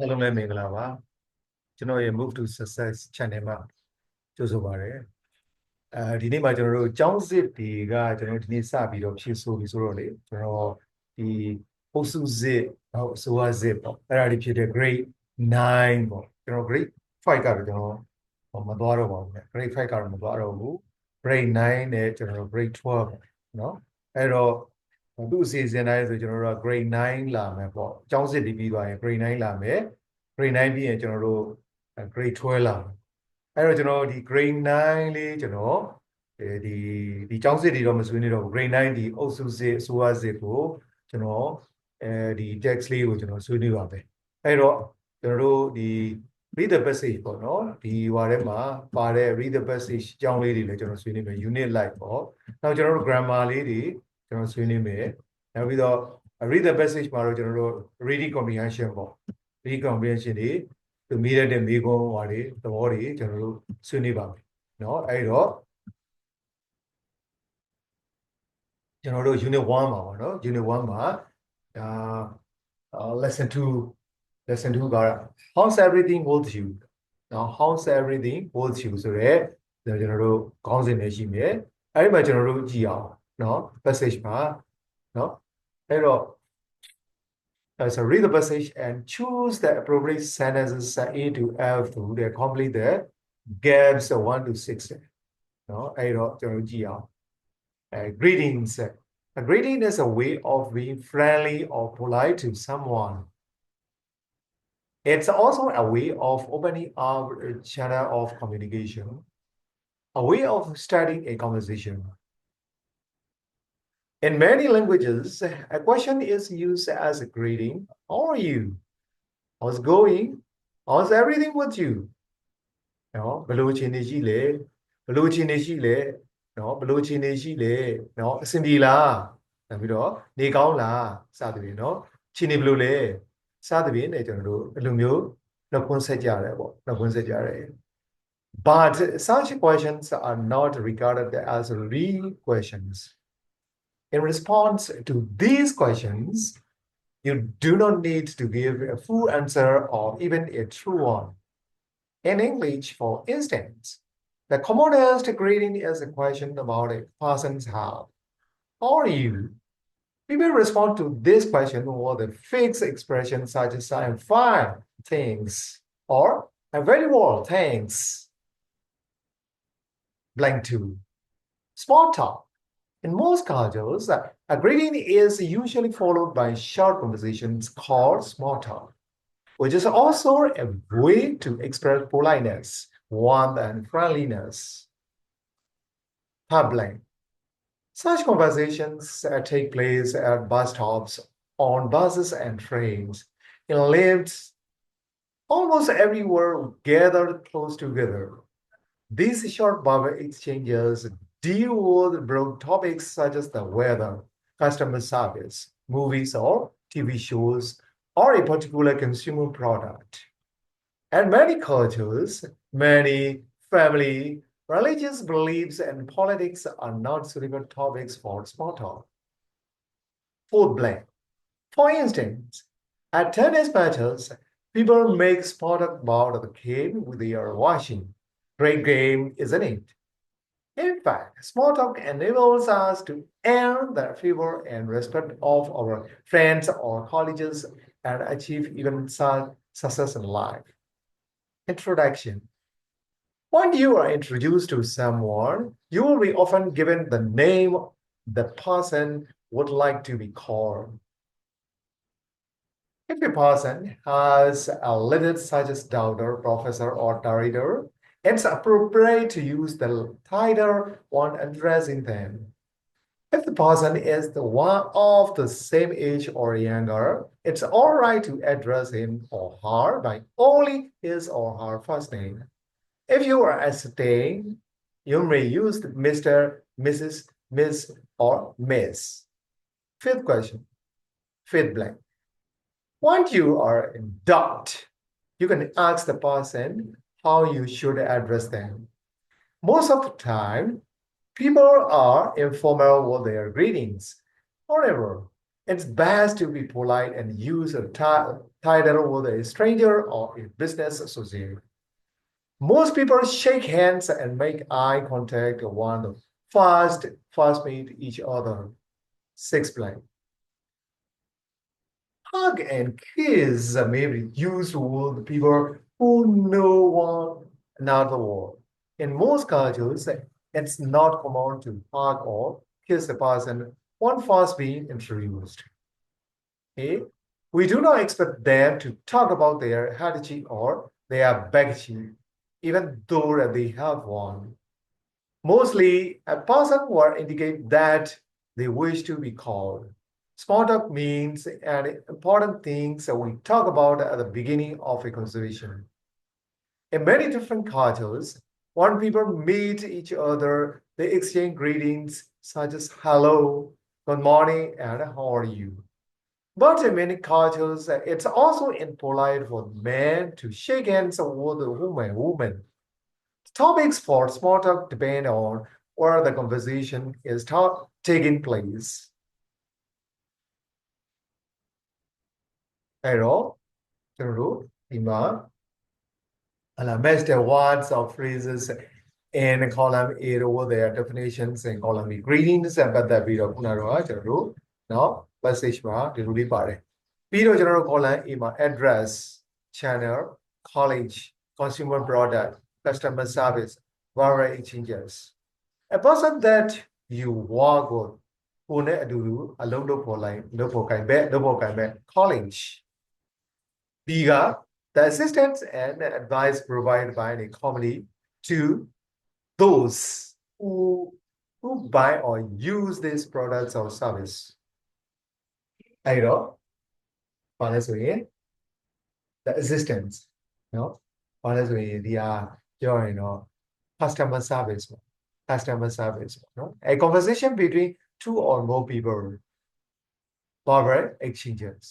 Hello, Mingla. You know, you move to success channel. Just over there. Dini ma general Johnson diga general dini sabi do shi so bi so ro le general di osu zip so wa zip po era di phit de grade 9 po general grade 5 ka do general ma twa ro ba bu grade 5 ka do ma twa ro bu grade 9 နဲ့ general grade 12 เนาะအဲ့တော့သူ့အစီအစဉ်တိုင်းဆိုကျွန်တော်တို့က grade 9လာမယ်ပေါ့အကြောင်းစစ်ပြီးသွားရင် grade 9လာမယ် grade 9ပြီးရင်ကျွန်တော်တို့ grade 12လာမယ်အဲ့တော့ကျွန်တော်ဒီ grade 9လေးကျွန်တော်ဒီကျောင်းစစ်တွေတော့မဆွေးနွေးတော့ဘူး grade 9ဒီအုပ်စုစစ်အစိုးရစစ်ကိုကျွန်တော်ဒီ text လေးကိုကျွန်တော်ဆွေးနွေးပါမယ်အဲ့တော့ကျွန်တော်တို့ဒီ read the passage ပေါ့နော်ဒီဟိုထဲမှာပါတဲ့ read the passage အကြောင်းလေးတွေလည်းကျွန်တော်ဆွေးနွေးမယ် unit like ပေါ့နောက်ကျွန်တော်တို့ grammar လေးတွေကျွန်တော်ဆွေးနွေးမယ်နောက်ပြီးတော့ read the passage မှာတော့ကျွန်တော်တို့ reading comprehension ပေါ့ reading comprehension တွေသူမိရတဲ့မိကုံးဟောတွေသဘောတွေကျွန်တော်တို့ဆွေးနွေးပါမယ်เนาะအဲ့တော့ကျွန်တော်တို့ unit 1မှာပေါ့နော် unit 1မှာဒါlesson 2က how's everything with you เนาะ how's everything with you ဆိုရဲကျွန်တော်တို့ခေါင်းစဉ်နဲ့ရှိမယ်အဲ့ဒီမှာကျွန်တော်တို့ကြည့်အောင်เนาะ passage မှာเนาะအဲ့တော့so read the passage and choose the appropriate sentences A to F to complete the gaps 1 to 6เนาะအဲ့တော့ကျွန်တော်ကြည့်အောင်greetings a greeting is a way of being friendly or polite to someone it's also a way of opening up a channel of communication a way of starting a conversation in many languages a question is used as a greeting how are you how's it going how's everything with you เนาะဘယ်လိုအခြေအနေရှိလဲဘယ်လိုအခြေအနေရှိလဲเนาะဘယ်လိုအခြေအနေရှိလဲเนาะအဆင်ပြေလားနောက်ပြီးတော့နေကောင်းလားစသဖြင့်เนาะအခြေအနေဘယ်လိုလဲစသဖြင့်ねကျွန်တော်တို့အဲ့လိုမျိုးနှုတ်ခွန်းဆက်ကြရတယ်ပေါ့နှုတ်ခွန်းဆက်ကြရတယ် but such questions are not regarded as real questions in response to these questions you do not need to give a full answer or even a true one in English for instance the commonest greeting is a question about a person's health. How are you? People respond to this question with a fixed expression such as I'm fine, thanks, or I'm very well, thanks. Blank 2. Small talk. In most cultures, a greeting is usually followed by short conversations called small talk, which is also a way to express politeness, warmth, and friendliness. Blank. Such conversations take place at bus stops, on buses and trains, in lifts, almost everywhere gathered close together. These short verbal exchanges deal with broad topics such as the weather, customer service, movies or TV shows, or a particular consumer product. And many cultures, many family, religious beliefs and politics are not suitable topics for small talk. Blank. For instance, at tennis matches, people make small talk about the game they are watching. Great game, isn't it? In fact, small talk enables us to earn the favor and respect of our friends or colleagues and achieve even success in life. Introduction. When you are introduced to someone, you will be often given the name the person would like to be called. If a person has a little such as doctor, professor, or director, it's appropriate to use the title when addressing them. If the person is the one of the same age or younger, it's all right to address him or her by only his or her first name. If you are staying, you may use Mr., Mrs., Miss, or Miss. Fifth question, fifth blank. When you are in doubt, you can ask the person how you should address them. Most of the time, people are informal with their greetings. However, it's best to be polite and use a title with a stranger or a business associate. Most people shake hands and make eye contact when fast meet each other. Six blank. Hug and kiss may be used with people who know one another well. In most cultures, it's not common to hug or kiss a person when first being introduced. Okay? We do not expect them to talk about their heritage or their baggage, even though they have one. Mostly, a person will indicate that they wish to be called. Small talk means an important things that we talk about at the beginning of a conversation. In many different cultures, when people meet each other, they exchange greetings such as hello, good morning, and how are you. But in many cultures, it's also impolite for men to shake hands with a woman. Topics for small talk depend on where the conversation is taking place. အဲ့တော့ကျွန်တော်တို့ဒီမှာmatch the words or phrases in column A with their definitions in column B greetings ပတ်သက်ပြီးတော့ခုနကတော့ကျွန်တော်တို့เนาะ passage မှာဒီလိုလေးပါတယ်ပြီးတော့ကျွန်တော်တို့ column A မှာ address channel college consumer product customer service various exchanges a person that you work with ကိုနဲ့အတူတူအလုပ်လုပ်ဖို့လိုက်လုပ်ဖို့ကိုင်ဘက် college Biga, the assistance and advice provided by the company to those who buy or use these products or service. အဲ့တော့ဘာလဲဆိုရင် the assistance နော်ဘာလဲဆိုရင်ဒီဟာပြောရင်တော့ customer service ပေါ့ customer service ပေါ့နော် a conversation between two or more people barber exchanges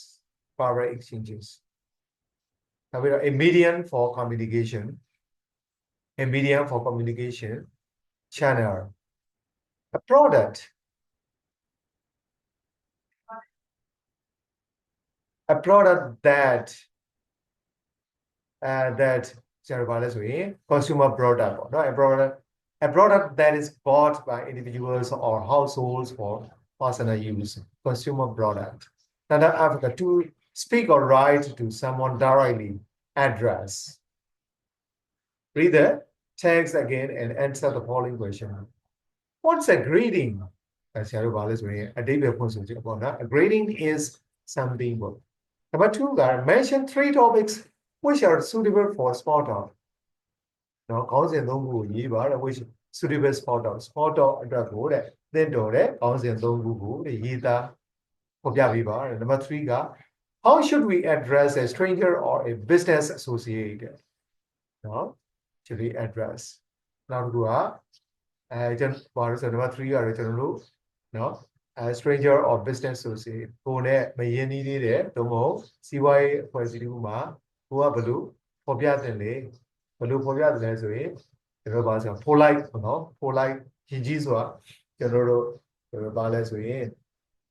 a medium for communication channel a product that consumer product no a product that is bought by individuals or households for personal use consumer product now Africa to speak or write to someone directly address read the text again and answer the following question what's a greeting a greeting is something number two mention three topics which are suitable for small talk now which suitable small talkအတွက်ကိုတဲ့သင်တော်တဲ့ခေါင်းစဉ်၃ခုကိုရေးသားဖော်ပြပေးပါ number 3 how should we address a stranger or a business associate no should we address နောက်တစ်ခုကကျွန်တော်ဘာလို့ဆို number 3ကတော့ကျွန်တော်တို့နော်stranger or business associate ကိုနဲ့မရင်းနှီးသေးတဲ့သို့မဟုတ်စီးပွားရေးအဖွဲ့အစည်းတစ်ခုမှာကိုကဘယ်လိုဖော်ပြတင်လဲဘယ်လိုဖော်ပြတယ်လဲဆိုရင်ကျွန်တော်ဘာဆို polite နော် polite ရင်ကြီးဆိုတာကျွန်တော်တို့ဘာလဲဆိုရင်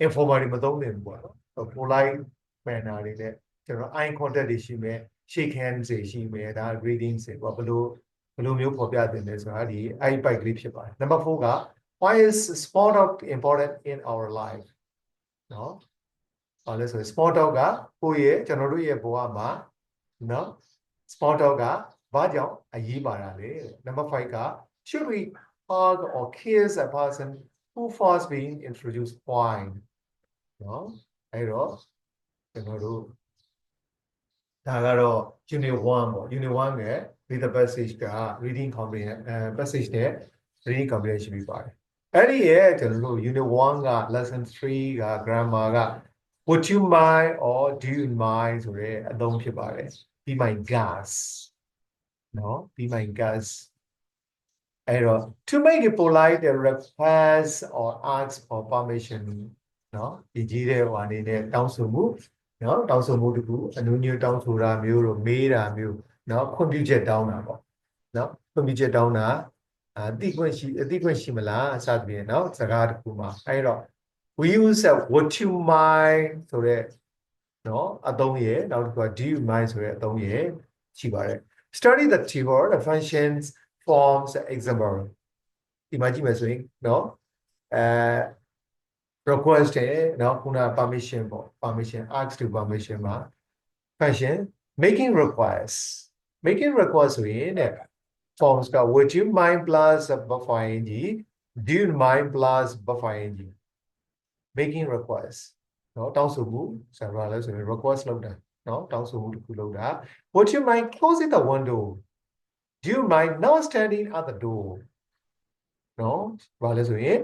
informal မသုံးနေဘူးပေါ့နော် polite manner တွေနဲ့ကျွန်တော် eye contact တွေရှိမယ် shake hands တွေရှိမယ်ဒါ greetings တွေပေါ့ဘယ်လိုမျိုးဖော်ပြတင်လဲဆိုတာဒီအဲ့ bike လေးဖြစ်ပါတယ် number 4 why is small talk important in our life နော်ဘာလဲဆိုရင် small talk ကကိုယ့်ရဲ့ကျွန်တော်တို့ရဲ့ဘဝမှာနော် small talk ကဘာကြောင့်အရေးပါတာလဲ number 5 should we hug or kiss a person who first being introduced why နော်အဲ့တော့ကျွန်တော်တို့ဒါကတော့ unit 1ပေါ့ unit 1ရဲ့ read the passage က reading comprehension passage နဲ့ reading comprehension ပြီးပါတယ်အဲ့ဒီရဲ့ကျွန်တော်တို့ unit 1က lesson 3က grammar က would you mind or do you mind ဆိုတဲ့အသုံးဖြစ်ပါတယ် be my guest နော် be my guest အဲ့တော့ to make a polite request or ask for permission နော်ဒီကြီးတဲ့ဟိုအနေနဲ့တောင်းဆိုမှုနော်တောင်းဆိုမှုတခုအနူးညွတ်တောင်းဆိုတာမျိုးတို့မေးတာမျိုးနော်ခွင့်ပြုချက်တောင်းတာပေါ့နော်ခွင့်ပြုချက်တောင်းတာအသိခွင့်ရှိမလားအစသဖြင့်နော်စကားတခုမှာအဲ့တော့ we use would you mind ဆိုတဲ့နော်အသုံးရဲ့နောက်တစ်ခုက do you mind ဆိုတဲ့အသုံးရဲ့ရှိပါတယ် study the keyword the functions forms example ဒီမှာကြည့်မယ်ဆိုရင်နော်အဲ request ရဲ့နော်ခုန permission ပေါ့ permission ask to permission မှာ function making request ဆိုရင်တဲ့ forms က would you mind plus buffer ing do you mind plus buffer ing making request နော်တောင်းဆိုမှုဆရာကလည်းဆိုရင် request လုပ်တာနော်တောင်းဆိုမှုတစ်ခုလုပ်တာ would you mind closing the window do you mind not standing at the door နော်ဘာလဲဆိုရင်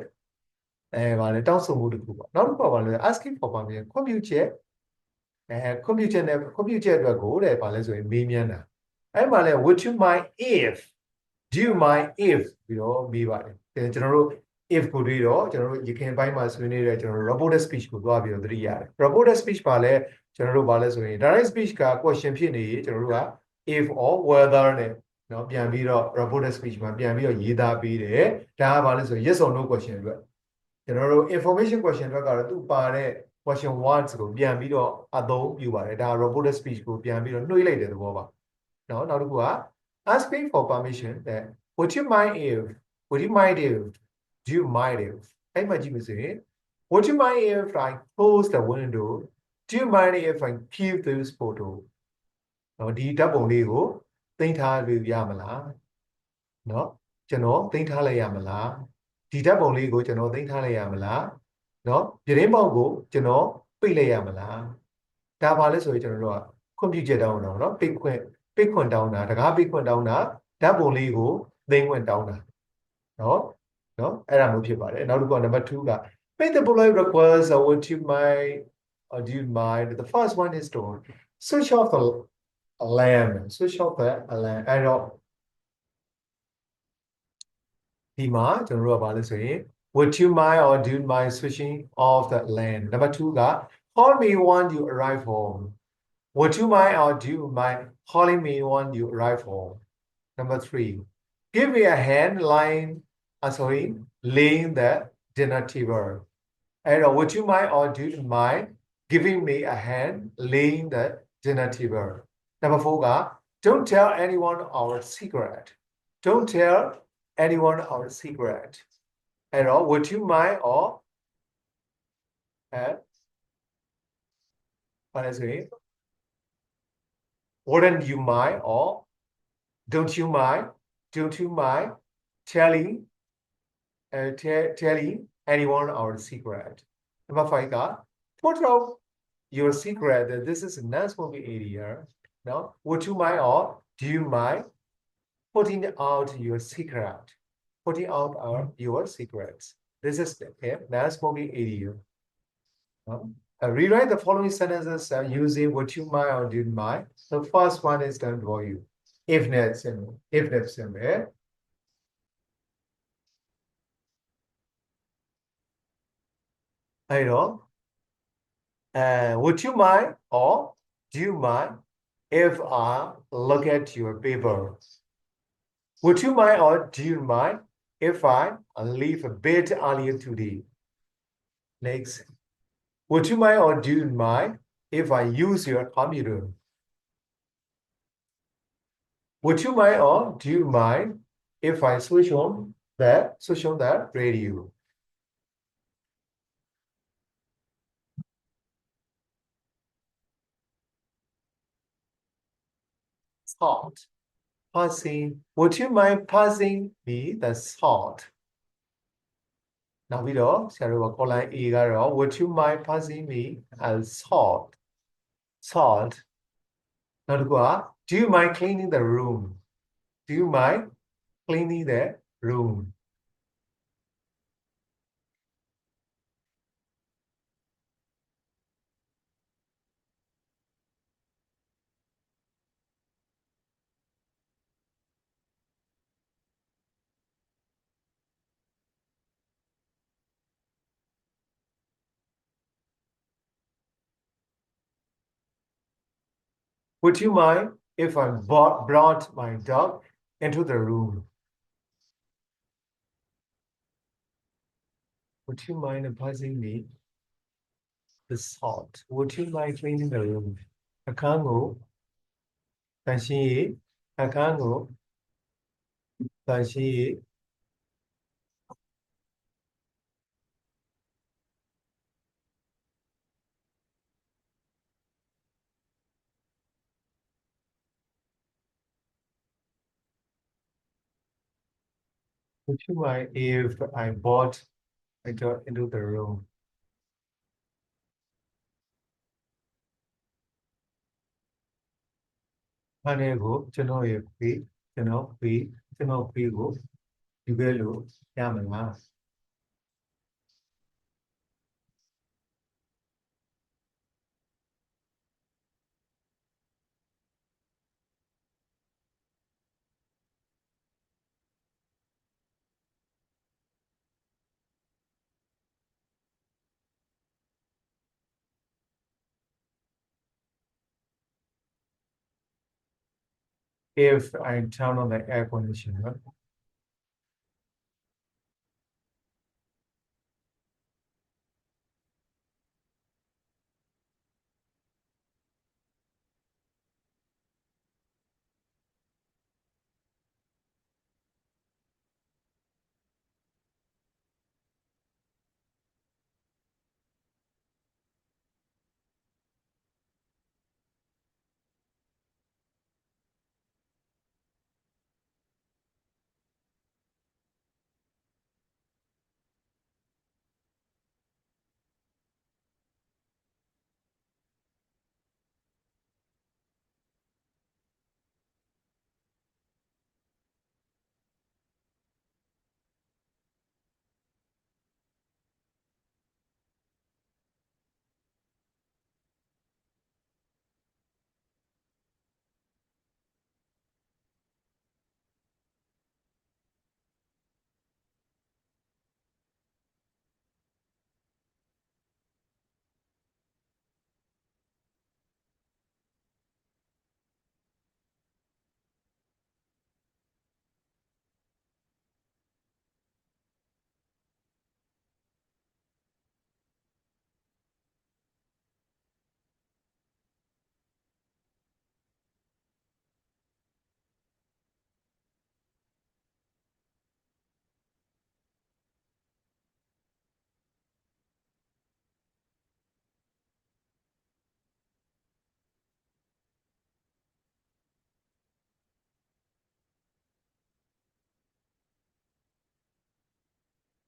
ဘာလဲတောင်းဆိုမှုတစ်ခုပေါ့နောက်တစ်ခုကဘာလဲ asking for permission ခွင့်ပြုချက်ခွင့်ပြုချက်အတွက်ကိုတဲ့ဘာလဲဆိုရင်မေးမြန်းတာအဲ့မှာလဲ would you mind if do you mind if ပြီးတော့မေးပါတယ်ကျွန်တော်တို့ if ကိုတွေ့တော့ကျွန်တော်တို့ရခင်ပိုင်းမှာဆွေးနွေးတဲ့ကျွန်တော်တို့ reported speech ကိုသွားပြီးတော့သတိရတယ် reported speech ပါလဲကျွန်တော်တို့ဘာလဲဆိုရင် direct speech က question ဖြစ်နေကျွန်တော်တို့က if or whether နဲ့နော်ပြန်ပြီးတော့ reported speech မှာပြန်ပြီးတော့ရေးသားပေးတယ်ဒါကဘာလဲဆိုရင် yes or no question အတွက်ကျွန်တော်တို့ information question အတွက်ကတော့သူပါတဲ့ question words ကိုပြန်ပြီးတော့အသုံးပြုပါတယ်ဒါ reported speech ကိုပြန်ပြီးတော့နှွှေးလိုက်တဲ့သဘောပါနော်နောက်တစ်ခုက asking for permission that would you mind if do you mind if အဲ့မှာကြည့်မစေ would you mind if I close the window do you mind if I keep this photo နော်ဒီဓာတ်ပုံလေးကိုသိမ်းထားလို့ရမလားနော်ကျွန်တော်သိမ်းထားလိုက်ရမလားဒီဓာတ်ပုံလေးကိုကျွန်တော်သိမ်းထားလိုက်ရမလားနော်ပြတင်းပေါက်ကိုကျွန်တော်ပိတ်လိုက်ရမလားဒါပါလဲဆိုရင်ကျွန်တော်တို့ကခွင့်ပြုချက်တောင်းတော့နော်ပိတ်ခွင့်တောင်းတာတကားပိတ်ခွင့်တောင်းတာဓာတ်ပုံလေးကိုသိမ်းခွင့်တောင်းတာနော်အဲ့ဒါမျိုးဖြစ်ပါတယ်နောက်တစ်ခုက number 2က make the polite request or would you mind or do you mind the first one is to switch off the lampအဲ့တော့ဒီမှာကျွန်တော်တို့ကဘာလဲဆိုရင် would you mind or do you mind switching off the lamp number 2က call me when you arrive home would you mind or do you mind calling me when you arrive home number 3 give me a hand laying the dinner tableအဲ့တော့ would you mind or do you mind giving me a hand laying the dinner table number 4က don't tell anyone our secret don't tell anyone our secretအဲ့တော့ would you mind orဘာလဲဆိုရင် wouldn't you mind or don't you mind telling anyone our secret number 5က put out your secret that this is a non-smoking area now would you mind or do you mind putting out your secrets this is a non-smoking area rewrite the following sentences using would you mind or do you mind the first one is done for you if symbolအဲ့တော့would you mind or do you mind if I look at your paper would you mind or do you mind if I leave a bit earlier today next would you mind or do you mind if I use your computer would you mind or do you mind if I switch on the radio salt passing would you mind passing me the salt နောက်ပြီးတော့ဆရာတို့က column A ကတော့ would you mind passing me a salt နောက်တစ်ခုက do you mind cleaning the room do you mind cleaning the room would you mind if I brought my dog into the room would you mind passing me the salt. Would you mind cleaning the room? I can't go. I can't go. Would you mind if I got into the room? Honey, go. Go. You will. Yeah, if I turn on the air conditioner.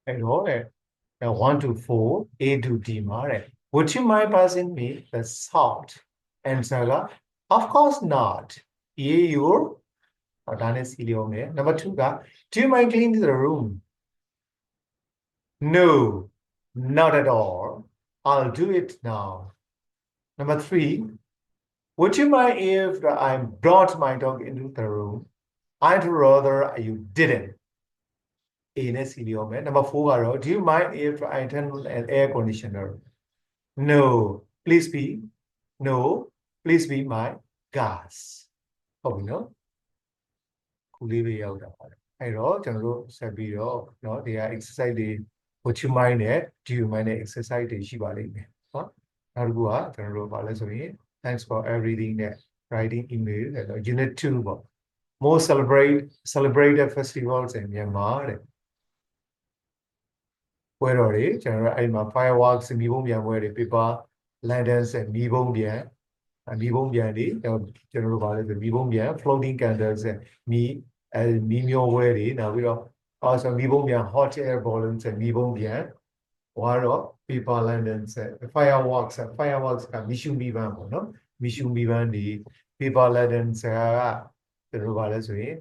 And all that. 1 to 4, A to D မှာတဲ့ Would you mind passing me the salt? Answer က Of course not. Yeah, you're ဒါနဲ့စီလျောမယ် Number 2 က Do you mind cleaning the room? No, not at all. I'll do it now. Number 3, Would you mind if I brought my dog into the room? I'd rather you didn't. A နဲ့ C လျောမယ် Number 4 ကတော့ Do you mind if I turn on an air conditioner? No, please be. No, please be my gas. ဟုတ်ပြီနော်ခုလေးပဲရောက်တာပါအဲ့တော့ကျွန်တော်တို့ဆက်ပြီးတော့เนาะဒီက exercise တွေ Would you mind နဲ့ Do you mind နဲ့ exercise တွေရှိပါလိမ့်မယ်เนาะနောက်တစ်ခုကကျွန်တော်တို့ဗာလဲဆိုရင် Thanks for everything နဲ့ writing email အဲ့တော့ unit 2ပေါ့ More celebrated festivals in Myanmar တဲ့ပွဲတော်တွေကျွန်တော်တို့အဲ့မှာ fireworks မီးပုံးပျံပွဲတွေ paper lanterns မီးပုံးပျံတွေကျွန်တော်တို့ဗာလဲဆိုမီးပုံးပျံ floating candles မီးမျောပွဲတွေနောက်ပြီးတော့also မီးပုံးပျံ hot air balloons မီးပုံးပျံဟောတော့ paper lanterns fireworks ကမီးရှူးမီးပန်းပေါ့နော်မီးရှူးမီးပန်းတွေ paper lanterns ကကျွန်တော်တို့ဗာလဲဆိုရင်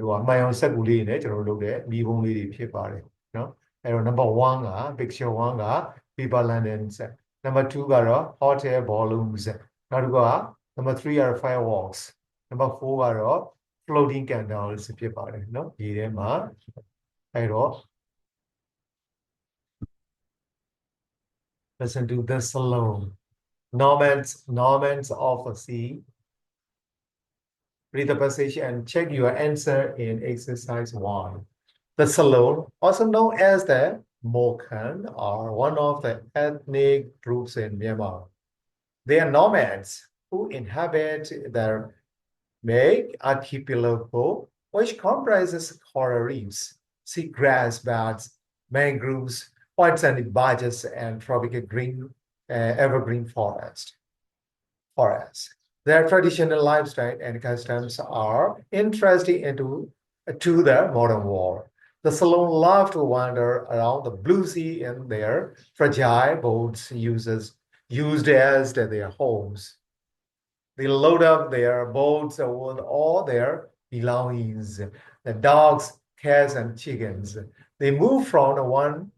ဟိုအမှန်အောင်စက်ကူလေးနဲ့ကျွန်တော်တို့လုပ်တဲ့မီးပုံးလေးတွေဖြစ်ပါတယ်နော်အဲ့တော့ number 1က picture 1က paper lanterns number 2ကတော့ hot air balloons နောက်တစ်ခုက number 3ကတော့ fireworks number 4ကတော့ floating candles ဖြစ်ပါတယ်เนาะဒီထဲမှာအဲ့တော့ listen to this alone Normans of the sea read the passage and check your answer in exercise 1 the Salon, also known as the Moken are one of the ethnic groups in Myanmar. They are nomads who inhabit their Meg archipelago, which comprises coral reefs, seagrass beds, mangroves, white sandy beaches, and tropical green evergreen forests. Their traditional lifestyle and customs are interesting to the modern world. The Salon love to wander around the blue sea in their fragile boats used as their homes. They load up their boats with all their belongings, the dogs, cats, and chickens. They move from one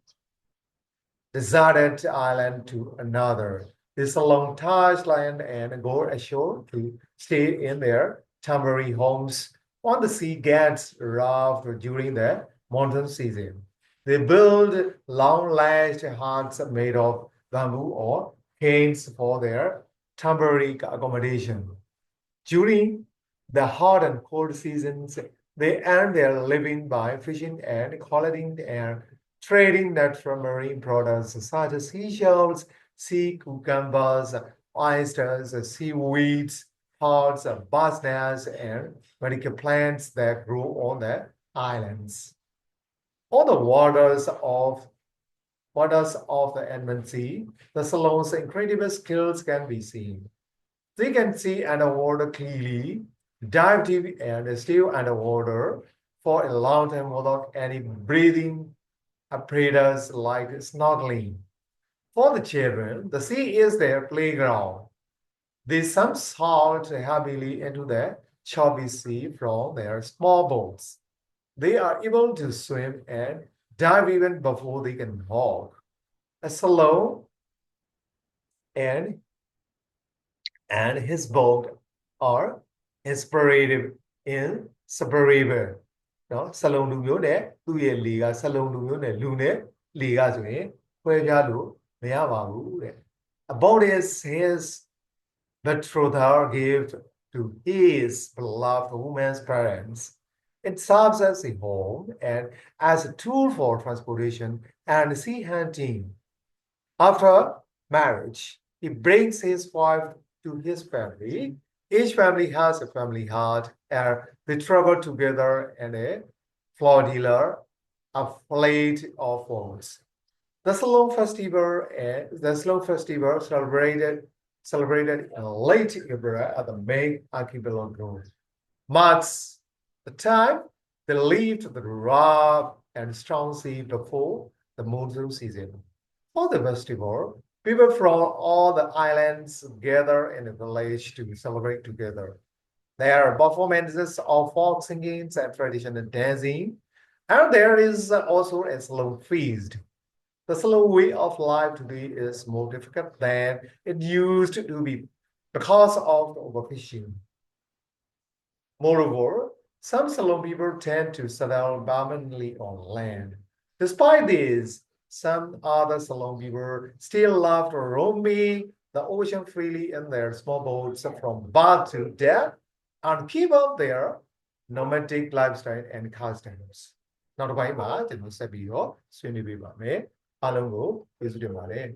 deserted island to another. They along touch land and go ashore to stay in their temporary homes on the sea gets rough during the monsoon season. They build long-lashed huts made of bamboo or canes for their temporary accommodation. During the hot and cold seasons, they earn their living by fishing and collecting and trading natural marine products such as seashells, sea cucumbers, oysters, seaweeds, pods, bass nests, and medical plants that grow on the islands. On the waters of the Inland Sea, the Salon's incredible skills can be seen. They can see underwater clearly, dive deep, and stay underwater for a long time without any breathing apparatus like snorkeling. For the children, the sea is their playground. They somersault happily into the choppy sea from their small boats. They are able to swim and dive even before they can walk. A Salon and his boat are inseparable နော်စလုံးလူမျိုးနဲ့သူ့ရဲ့လေကစလုံးလူမျိုးနဲ့လူနဲ့လေကဆိုရင်ခွဲခြားလို့မရပါဘူးတဲ့ About his betrothal gift to his beloved woman's parents. It serves as a home and as a tool for transportation and sea hunting. After marriage, he brings his wife to his family. Each family has a family heart, and they travel together in a flotilla, a fleet of boats. The Sloan Festival celebrated in late April at the main archipelago. Marks the time they leave the rough and strong sea before the monsoon season. For the festival, people from all the islands gather in the village to celebrate together. There are performances of folk singing and traditional dancing, and there is also a slow feast. The slow way of life today is more difficult than it used to be because of overfishing. Moreover, some Salon people tend to settle permanently on land. Despite this, some other Salon people still love to roaming the ocean freely in their small boats from birth to death and keep up their nomadic lifestyle and customs. နောက်တစ်ပိုင်းမှာကျွန်တော်ဆက်ပြီးတော့ဆွေးနွေးပေးပါမယ်အားလုံးကိုကျေးဇူးတင်ပါတယ်